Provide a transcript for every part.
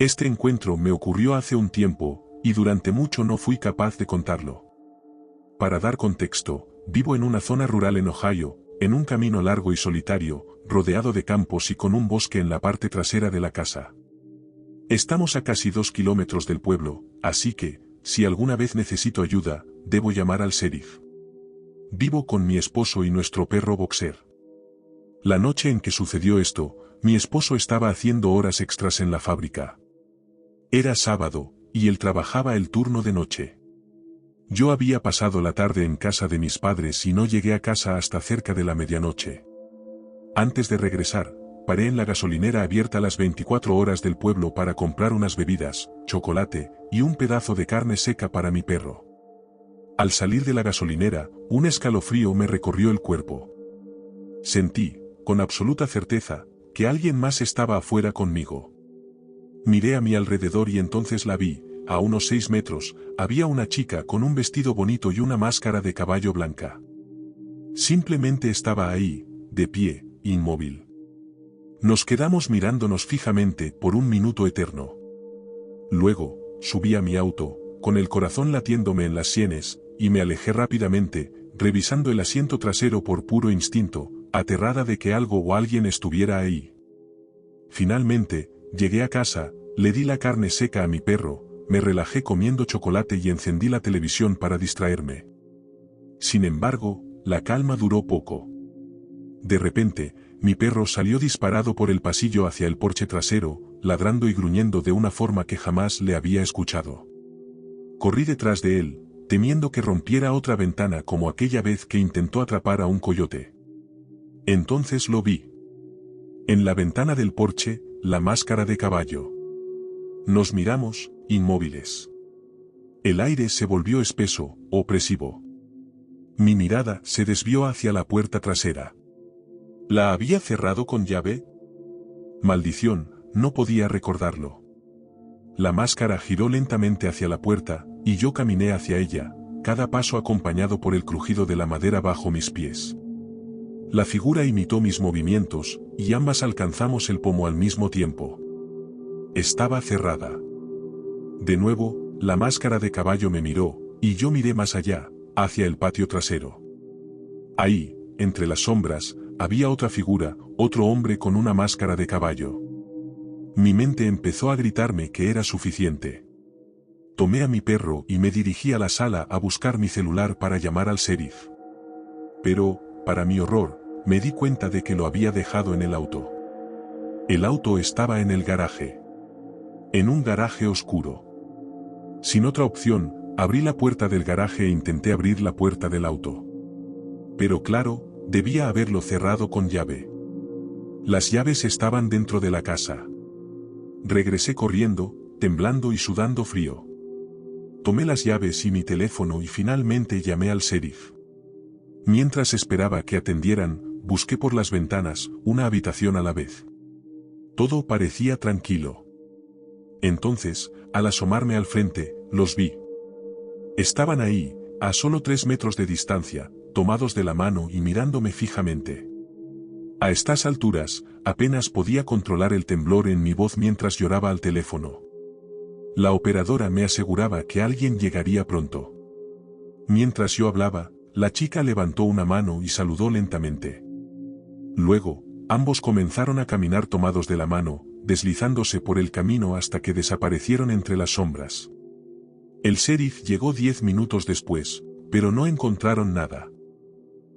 Este encuentro me ocurrió hace un tiempo, y durante mucho no fui capaz de contarlo. Para dar contexto, vivo en una zona rural en Ohio, en un camino largo y solitario, rodeado de campos y con un bosque en la parte trasera de la casa. Estamos a casi 2 kilómetros del pueblo, así que, si alguna vez necesito ayuda, debo llamar al sheriff. Vivo con mi esposo y nuestro perro Boxer. La noche en que sucedió esto, mi esposo estaba haciendo horas extras en la fábrica. Era sábado, y él trabajaba el turno de noche. Yo había pasado la tarde en casa de mis padres y no llegué a casa hasta cerca de la medianoche. Antes de regresar, paré en la gasolinera abierta las 24 horas del pueblo para comprar unas bebidas, chocolate, y un pedazo de carne seca para mi perro. Al salir de la gasolinera, un escalofrío me recorrió el cuerpo. Sentí, con absoluta certeza, que alguien más estaba afuera conmigo. Miré a mi alrededor y entonces la vi. A unos 6 metros, había una chica con un vestido bonito y una máscara de caballo blanca. Simplemente estaba ahí, de pie, inmóvil. Nos quedamos mirándonos fijamente por un minuto eterno. Luego, subí a mi auto, con el corazón latiéndome en las sienes, y me alejé rápidamente, revisando el asiento trasero por puro instinto, aterrada de que algo o alguien estuviera ahí. Finalmente, llegué a casa, le di la carne seca a mi perro, me relajé comiendo chocolate y encendí la televisión para distraerme. Sin embargo, la calma duró poco. De repente, mi perro salió disparado por el pasillo hacia el porche trasero, ladrando y gruñendo de una forma que jamás le había escuchado. Corrí detrás de él, temiendo que rompiera otra ventana como aquella vez que intentó atrapar a un coyote. Entonces lo vi. En la ventana del porche, la máscara de caballo. Nos miramos, inmóviles. El aire se volvió espeso, opresivo. Mi mirada se desvió hacia la puerta trasera. ¿La había cerrado con llave? Maldición, no podía recordarlo. La máscara giró lentamente hacia la puerta, y yo caminé hacia ella, cada paso acompañado por el crujido de la madera bajo mis pies. La figura imitó mis movimientos, y ambas alcanzamos el pomo al mismo tiempo. Estaba cerrada. De nuevo, la máscara de caballo me miró, y yo miré más allá, hacia el patio trasero. Ahí, entre las sombras, había otra figura, otro hombre con una máscara de caballo. Mi mente empezó a gritarme que era suficiente. Tomé a mi perro y me dirigí a la sala a buscar mi celular para llamar al sheriff. Pero, para mi horror, me di cuenta de que lo había dejado en el auto. El auto estaba en el garaje. En un garaje oscuro. Sin otra opción, abrí la puerta del garaje e intenté abrir la puerta del auto. Pero claro, debía haberlo cerrado con llave. Las llaves estaban dentro de la casa. Regresé corriendo, temblando y sudando frío. Tomé las llaves y mi teléfono y finalmente llamé al sheriff. Mientras esperaba que atendieran, busqué por las ventanas, una habitación a la vez. Todo parecía tranquilo. Entonces, al asomarme al frente, los vi. Estaban ahí, a solo 3 metros de distancia, tomados de la mano y mirándome fijamente. A estas alturas, apenas podía controlar el temblor en mi voz mientras lloraba al teléfono. La operadora me aseguraba que alguien llegaría pronto. Mientras yo hablaba, la chica levantó una mano y saludó lentamente. Luego, ambos comenzaron a caminar tomados de la mano, deslizándose por el camino hasta que desaparecieron entre las sombras. El sheriff llegó 10 minutos después, pero no encontraron nada.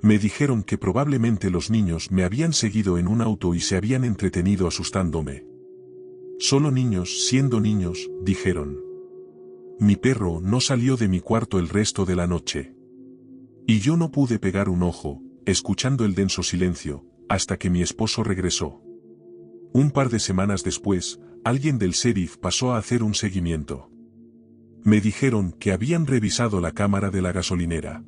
Me dijeron que probablemente los niños me habían seguido en un auto y se habían entretenido asustándome. Solo niños siendo niños, dijeron. Mi perro no salió de mi cuarto el resto de la noche. Y yo no pude pegar un ojo, escuchando el denso silencio, hasta que mi esposo regresó. Un par de semanas después, alguien del sheriff pasó a hacer un seguimiento. Me dijeron que habían revisado la cámara de la gasolinera.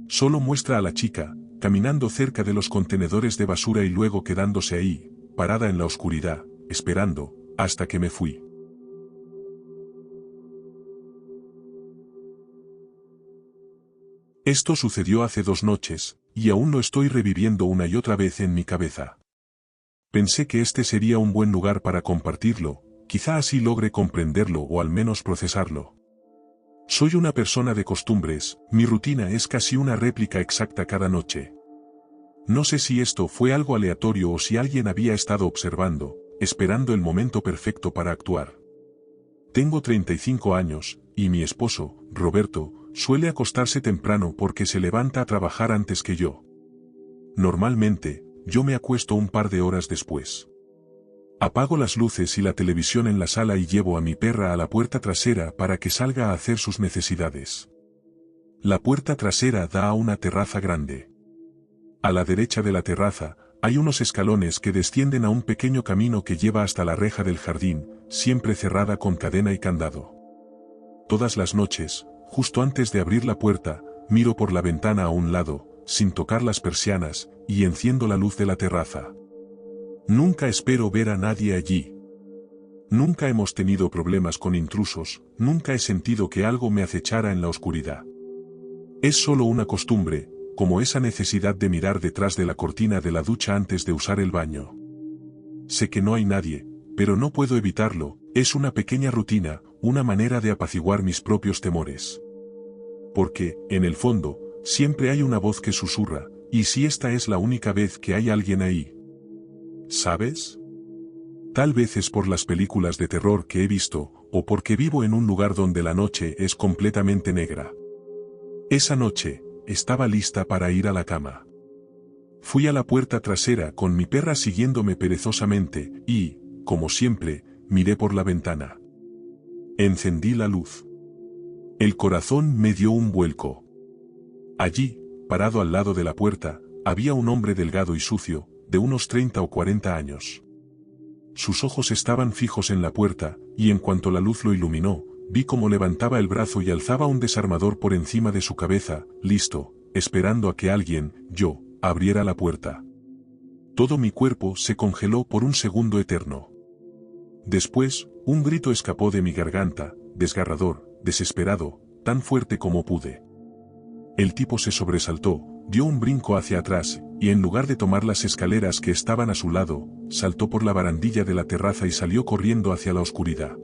Solo muestra a la chica, caminando cerca de los contenedores de basura y luego quedándose ahí, parada en la oscuridad, esperando, hasta que me fui. Esto sucedió hace 2 noches, y aún lo estoy reviviendo una y otra vez en mi cabeza. Pensé que este sería un buen lugar para compartirlo, quizá así logre comprenderlo o al menos procesarlo. Soy una persona de costumbres, mi rutina es casi una réplica exacta cada noche. No sé si esto fue algo aleatorio o si alguien había estado observando, esperando el momento perfecto para actuar. Tengo 35 años, y mi esposo, Roberto, suele acostarse temprano porque se levanta a trabajar antes que yo. Normalmente, yo me acuesto un par de horas después. Apago las luces y la televisión en la sala y llevo a mi perra a la puerta trasera para que salga a hacer sus necesidades. La puerta trasera da a una terraza grande. A la derecha de la terraza, hay unos escalones que descienden a un pequeño camino que lleva hasta la reja del jardín, siempre cerrada con cadena y candado. Todas las noches, justo antes de abrir la puerta, miro por la ventana a un lado, sin tocar las persianas, y enciendo la luz de la terraza. Nunca espero ver a nadie allí. Nunca hemos tenido problemas con intrusos, nunca he sentido que algo me acechara en la oscuridad. Es solo una costumbre, como esa necesidad de mirar detrás de la cortina de la ducha antes de usar el baño. Sé que no hay nadie, pero no puedo evitarlo, es una pequeña rutina, una manera de apaciguar mis propios temores. Porque, en el fondo, siempre hay una voz que susurra, ¿y si esta es la única vez que hay alguien ahí? ¿Sabes? Tal vez es por las películas de terror que he visto, o porque vivo en un lugar donde la noche es completamente negra. Esa noche, estaba lista para ir a la cama. Fui a la puerta trasera con mi perra siguiéndome perezosamente, y, como siempre, miré por la ventana. Encendí la luz. El corazón me dio un vuelco. Allí, parado al lado de la puerta, había un hombre delgado y sucio, de unos 30 o 40 años. Sus ojos estaban fijos en la puerta, y en cuanto la luz lo iluminó, vi cómo levantaba el brazo y alzaba un desarmador por encima de su cabeza, listo, esperando a que alguien, yo, abriera la puerta. Todo mi cuerpo se congeló por un segundo eterno. Después, un grito escapó de mi garganta, desgarrador, desesperado, tan fuerte como pude. El tipo se sobresaltó, dio un brinco hacia atrás, y en lugar de tomar las escaleras que estaban a su lado, saltó por la barandilla de la terraza y salió corriendo hacia la oscuridad.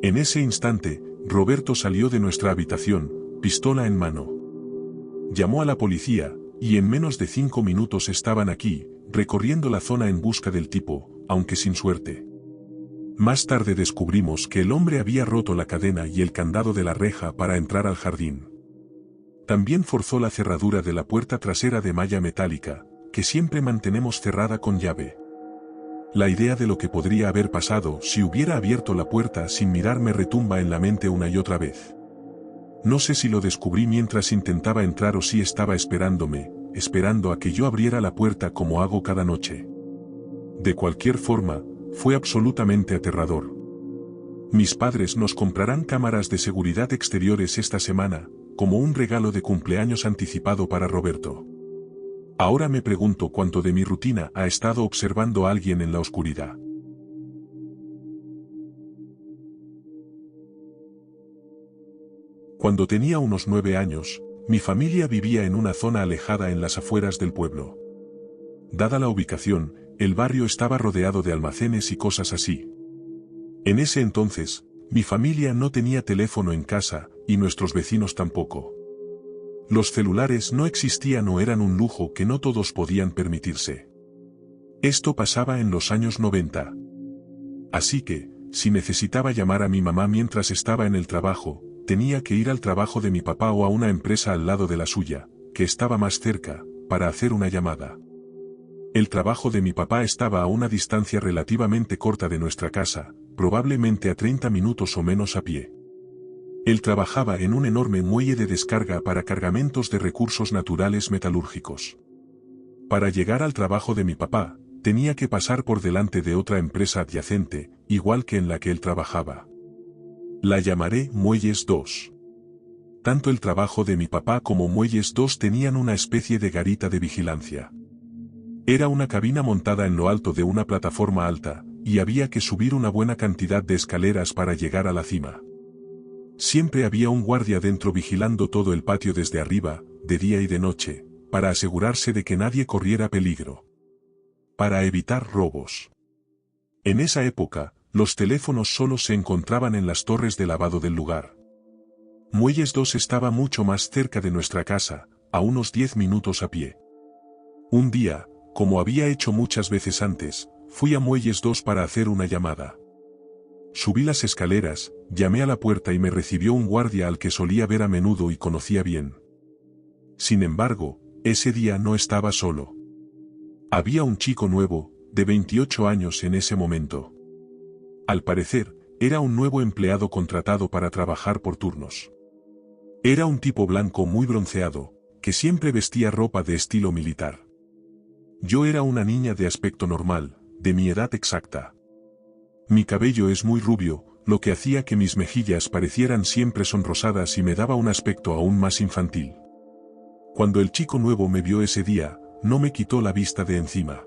En ese instante, Roberto salió de nuestra habitación, pistola en mano. Llamó a la policía, y en menos de 5 minutos estaban aquí, recorriendo la zona en busca del tipo, aunque sin suerte. Más tarde descubrimos que el hombre había roto la cadena y el candado de la reja para entrar al jardín. También forzó la cerradura de la puerta trasera de malla metálica, que siempre mantenemos cerrada con llave. La idea de lo que podría haber pasado si hubiera abierto la puerta sin mirar me retumba en la mente una y otra vez. No sé si lo descubrí mientras intentaba entrar o si estaba esperándome, esperando a que yo abriera la puerta como hago cada noche. De cualquier forma, fue absolutamente aterrador. Mis padres nos comprarán cámaras de seguridad exteriores esta semana, como un regalo de cumpleaños anticipado para Roberto. Ahora me pregunto cuánto de mi rutina ha estado observando a alguien en la oscuridad. Cuando tenía unos 9 años, mi familia vivía en una zona alejada en las afueras del pueblo. Dada la ubicación, el barrio estaba rodeado de almacenes y cosas así. En ese entonces, mi familia no tenía teléfono en casa, y nuestros vecinos tampoco. Los celulares no existían o eran un lujo que no todos podían permitirse. Esto pasaba en los años 90. Así que, si necesitaba llamar a mi mamá mientras estaba en el trabajo, tenía que ir al trabajo de mi papá o a una empresa al lado de la suya, que estaba más cerca, para hacer una llamada. El trabajo de mi papá estaba a una distancia relativamente corta de nuestra casa, probablemente a 30 minutos o menos a pie. Él trabajaba en un enorme muelle de descarga para cargamentos de recursos naturales metalúrgicos. Para llegar al trabajo de mi papá, tenía que pasar por delante de otra empresa adyacente, igual que en la que él trabajaba. La llamaré Muelles 2. Tanto el trabajo de mi papá como Muelles 2 tenían una especie de garita de vigilancia. Era una cabina montada en lo alto de una plataforma alta, y había que subir una buena cantidad de escaleras para llegar a la cima. Siempre había un guardia dentro vigilando todo el patio desde arriba, de día y de noche, para asegurarse de que nadie corriera peligro. Para evitar robos. En esa época, los teléfonos solo se encontraban en las torres de lavado del lugar. Muelles 2 estaba mucho más cerca de nuestra casa, a unos 10 minutos a pie. Un día, como había hecho muchas veces antes, fui a Muelles 2 para hacer una llamada. Subí las escaleras, llamé a la puerta y me recibió un guardia al que solía ver a menudo y conocía bien. Sin embargo, ese día no estaba solo. Había un chico nuevo, de 28 años en ese momento. Al parecer, era un nuevo empleado contratado para trabajar por turnos. Era un tipo blanco muy bronceado, que siempre vestía ropa de estilo militar. Yo era una niña de aspecto normal, de mi edad exacta. Mi cabello es muy rubio, lo que hacía que mis mejillas parecieran siempre sonrosadas y me daba un aspecto aún más infantil. Cuando el chico nuevo me vio ese día, no me quitó la vista de encima.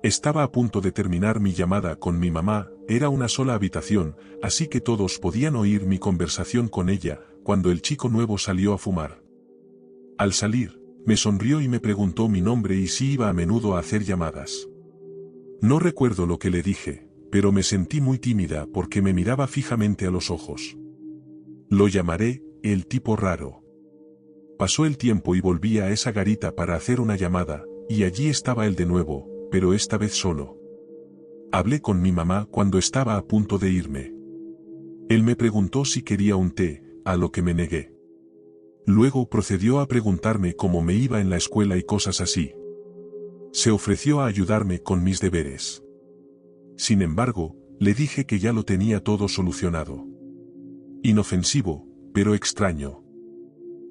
Estaba a punto de terminar mi llamada con mi mamá, era una sola habitación, así que todos podían oír mi conversación con ella, cuando el chico nuevo salió a fumar. Al salir, me sonrió y me preguntó mi nombre y si iba a menudo a hacer llamadas. No recuerdo lo que le dije, pero me sentí muy tímida porque me miraba fijamente a los ojos. Lo llamaré, el tipo raro. Pasó el tiempo y volví a esa garita para hacer una llamada, y allí estaba él de nuevo, pero esta vez solo. Hablé con mi mamá cuando estaba a punto de irme. Él me preguntó si quería un té, a lo que me negué. Luego procedió a preguntarme cómo me iba en la escuela y cosas así. Se ofreció a ayudarme con mis deberes. Sin embargo, le dije que ya lo tenía todo solucionado. Inofensivo, pero extraño.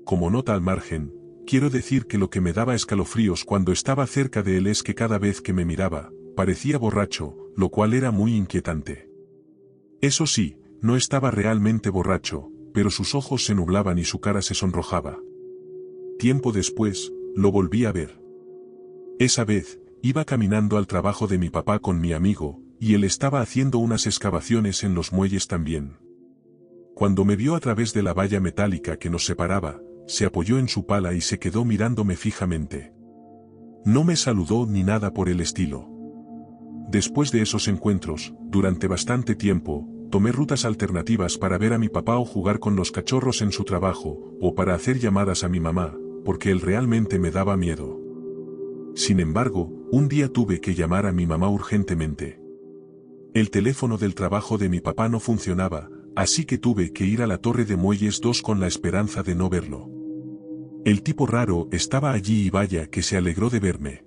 Como nota al margen, quiero decir que lo que me daba escalofríos cuando estaba cerca de él es que cada vez que me miraba, parecía borracho, lo cual era muy inquietante. Eso sí, no estaba realmente borracho, pero sus ojos se nublaban y su cara se sonrojaba. Tiempo después, lo volví a ver. Esa vez, iba caminando al trabajo de mi papá con mi amigo, y él estaba haciendo unas excavaciones en los muelles también. Cuando me vio a través de la valla metálica que nos separaba, se apoyó en su pala y se quedó mirándome fijamente. No me saludó ni nada por el estilo. Después de esos encuentros, durante bastante tiempo, tomé rutas alternativas para ver a mi papá o jugar con los cachorros en su trabajo, o para hacer llamadas a mi mamá, porque él realmente me daba miedo. Sin embargo, un día tuve que llamar a mi mamá urgentemente. El teléfono del trabajo de mi papá no funcionaba, así que tuve que ir a la torre de Muelles 2 con la esperanza de no verlo. El tipo raro estaba allí y vaya que se alegró de verme.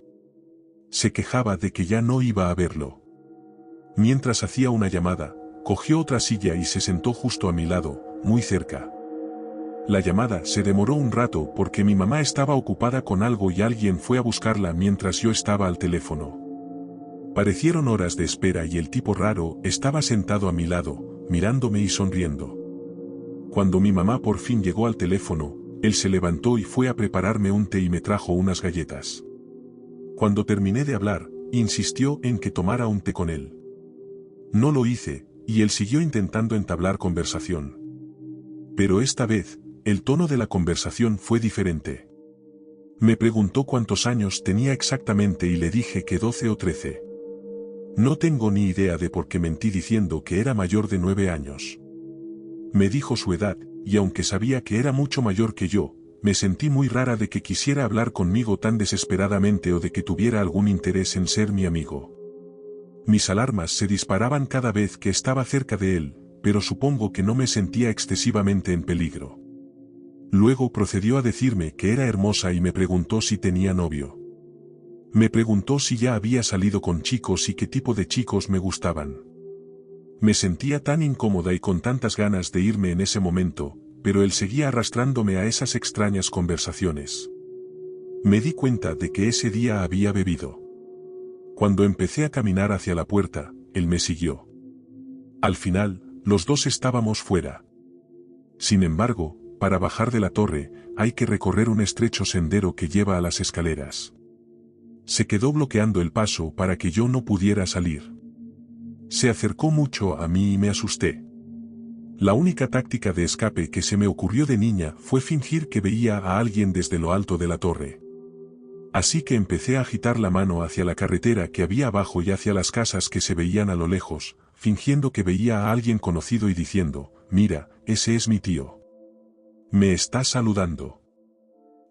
Se quejaba de que ya no iba a verlo. Mientras hacía una llamada, cogió otra silla y se sentó justo a mi lado, muy cerca. La llamada se demoró un rato porque mi mamá estaba ocupada con algo y alguien fue a buscarla mientras yo estaba al teléfono. Parecieron horas de espera y el tipo raro estaba sentado a mi lado, mirándome y sonriendo. Cuando mi mamá por fin llegó al teléfono, él se levantó y fue a prepararme un té y me trajo unas galletas. Cuando terminé de hablar, insistió en que tomara un té con él. No lo hice, y él siguió intentando entablar conversación. Pero esta vez, el tono de la conversación fue diferente. Me preguntó cuántos años tenía exactamente y le dije que 12 o 13. No tengo ni idea de por qué mentí diciendo que era mayor de 9 años. Me dijo su edad, y aunque sabía que era mucho mayor que yo, me sentí muy rara de que quisiera hablar conmigo tan desesperadamente o de que tuviera algún interés en ser mi amigo. Mis alarmas se disparaban cada vez que estaba cerca de él, pero supongo que no me sentía excesivamente en peligro. Luego procedió a decirme que era hermosa y me preguntó si tenía novio. Me preguntó si ya había salido con chicos y qué tipo de chicos me gustaban. Me sentía tan incómoda y con tantas ganas de irme en ese momento, pero él seguía arrastrándome a esas extrañas conversaciones. Me di cuenta de que ese día había bebido. Cuando empecé a caminar hacia la puerta, él me siguió. Al final, los dos estábamos fuera. Sin embargo, para bajar de la torre, hay que recorrer un estrecho sendero que lleva a las escaleras. Se quedó bloqueando el paso para que yo no pudiera salir. Se acercó mucho a mí y me asusté. La única táctica de escape que se me ocurrió de niña fue fingir que veía a alguien desde lo alto de la torre. Así que empecé a agitar la mano hacia la carretera que había abajo y hacia las casas que se veían a lo lejos, fingiendo que veía a alguien conocido y diciendo, «Mira, ese es mi tío. Me está saludando».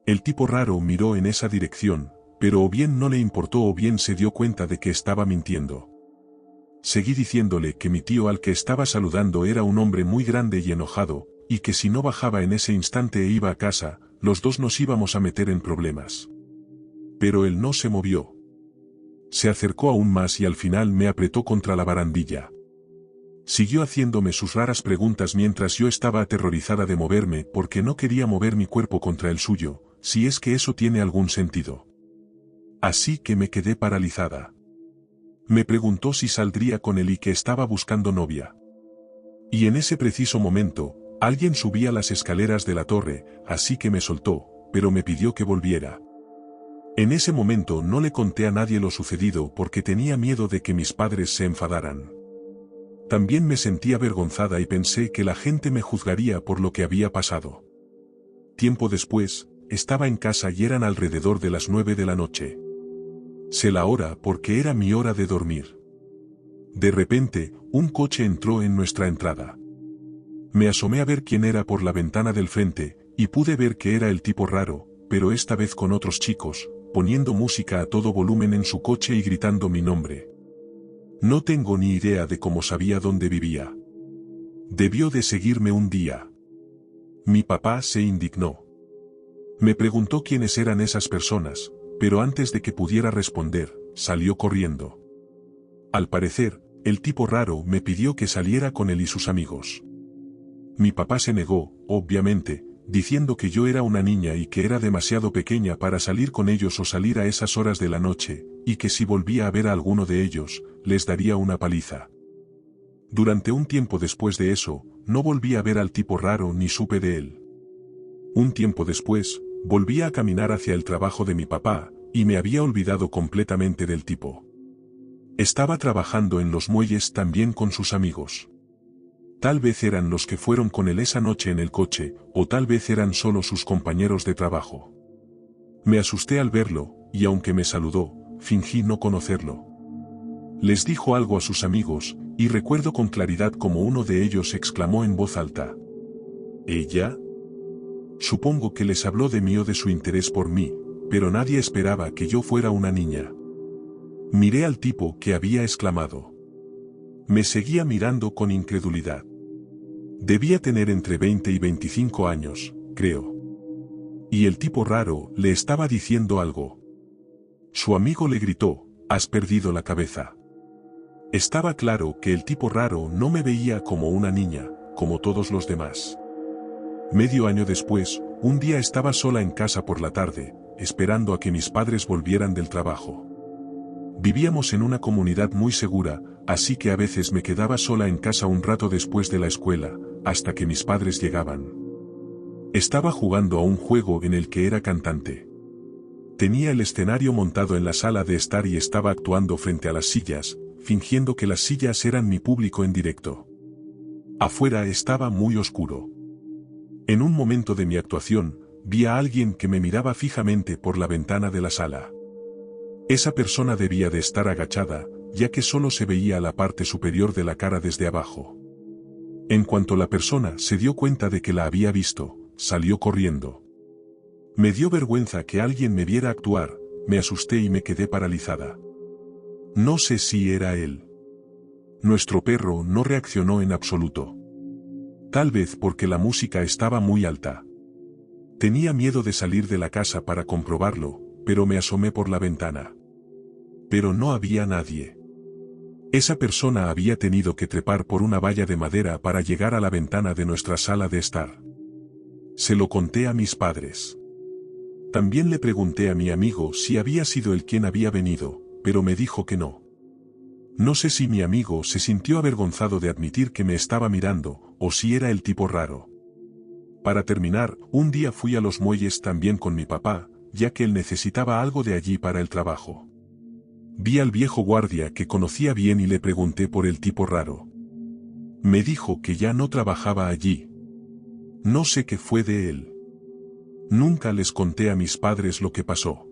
El tipo raro miró en esa dirección, pero o bien no le importó o bien se dio cuenta de que estaba mintiendo. Seguí diciéndole que mi tío al que estaba saludando era un hombre muy grande y enojado, y que si no bajaba en ese instante e iba a casa, los dos nos íbamos a meter en problemas. Pero él no se movió. Se acercó aún más y al final me apretó contra la barandilla. Siguió haciéndome sus raras preguntas mientras yo estaba aterrorizada de moverme porque no quería mover mi cuerpo contra el suyo, si es que eso tiene algún sentido. Así que me quedé paralizada. Me preguntó si saldría con él y que estaba buscando novia. Y en ese preciso momento, alguien subía las escaleras de la torre, así que me soltó, pero me pidió que volviera. En ese momento no le conté a nadie lo sucedido porque tenía miedo de que mis padres se enfadaran. También me sentí avergonzada y pensé que la gente me juzgaría por lo que había pasado. Tiempo después, estaba en casa y eran alrededor de las 9 de la noche. Sé la hora porque era mi hora de dormir. De repente, un coche entró en nuestra entrada. Me asomé a ver quién era por la ventana del frente, y pude ver que era el tipo raro, pero esta vez con otros chicos, poniendo música a todo volumen en su coche y gritando mi nombre. No tengo ni idea de cómo sabía dónde vivía. Debió de seguirme un día. Mi papá se indignó. Me preguntó quiénes eran esas personas, pero antes de que pudiera responder, salió corriendo. Al parecer, el tipo raro me pidió que saliera con él y sus amigos. Mi papá se negó, obviamente, diciendo que yo era una niña y que era demasiado pequeña para salir con ellos o salir a esas horas de la noche, y que si volvía a ver a alguno de ellos, les daría una paliza. Durante un tiempo después de eso, no volví a ver al tipo raro ni supe de él. Un tiempo después, volví a caminar hacia el trabajo de mi papá, y me había olvidado completamente del tipo. Estaba trabajando en los muelles también con sus amigos. Tal vez eran los que fueron con él esa noche en el coche, o tal vez eran solo sus compañeros de trabajo. Me asusté al verlo, y aunque me saludó, fingí no conocerlo. Les dijo algo a sus amigos, y recuerdo con claridad como uno de ellos exclamó en voz alta. ¿Ella? Supongo que les habló de mí o de su interés por mí, pero nadie esperaba que yo fuera una niña. Miré al tipo que había exclamado. Me seguía mirando con incredulidad. Debía tener entre 20 y 25 años, creo. Y el tipo raro le estaba diciendo algo. Su amigo le gritó, «Has perdido la cabeza». Estaba claro que el tipo raro no me veía como una niña, como todos los demás. Medio año después, un día estaba sola en casa por la tarde, esperando a que mis padres volvieran del trabajo. Vivíamos en una comunidad muy segura, así que a veces me quedaba sola en casa un rato después de la escuela, hasta que mis padres llegaban. Estaba jugando a un juego en el que era cantante. Tenía el escenario montado en la sala de estar y estaba actuando frente a las sillas, fingiendo que las sillas eran mi público en directo. Afuera estaba muy oscuro. En un momento de mi actuación, vi a alguien que me miraba fijamente por la ventana de la sala. Esa persona debía de estar agachada, ya que solo se veía la parte superior de la cara desde abajo. En cuanto la persona se dio cuenta de que la había visto, salió corriendo. Me dio vergüenza que alguien me viera actuar, me asusté y me quedé paralizada. No sé si era él. Nuestro perro no reaccionó en absoluto. Tal vez porque la música estaba muy alta. Tenía miedo de salir de la casa para comprobarlo, pero me asomé por la ventana. Pero no había nadie. Esa persona había tenido que trepar por una valla de madera para llegar a la ventana de nuestra sala de estar. Se lo conté a mis padres. También le pregunté a mi amigo si había sido él quien había venido, pero me dijo que no. No sé si mi amigo se sintió avergonzado de admitir que me estaba mirando, o si era el tipo raro. Para terminar, un día fui a los muelles también con mi papá, ya que él necesitaba algo de allí para el trabajo. Vi al viejo guardia que conocía bien y le pregunté por el tipo raro. Me dijo que ya no trabajaba allí. No sé qué fue de él. Nunca les conté a mis padres lo que pasó.